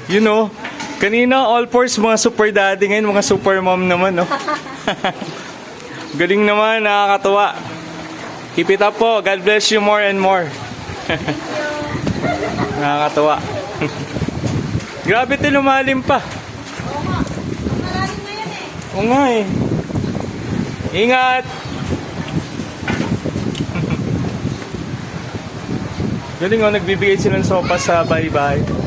You know, kanina all fours mga super daddy, ngayon mga super mom naman, no? Galing naman, nakakatuwa. Keep it up po. God bless you more and more. Nakakatuwa. Grabe, lumalim pa. Oo nga. Malalim na yan eh. Oo nga eh. Ingat! Galing, oh, nagbibigay sila ng sopa sa bahay-bahay.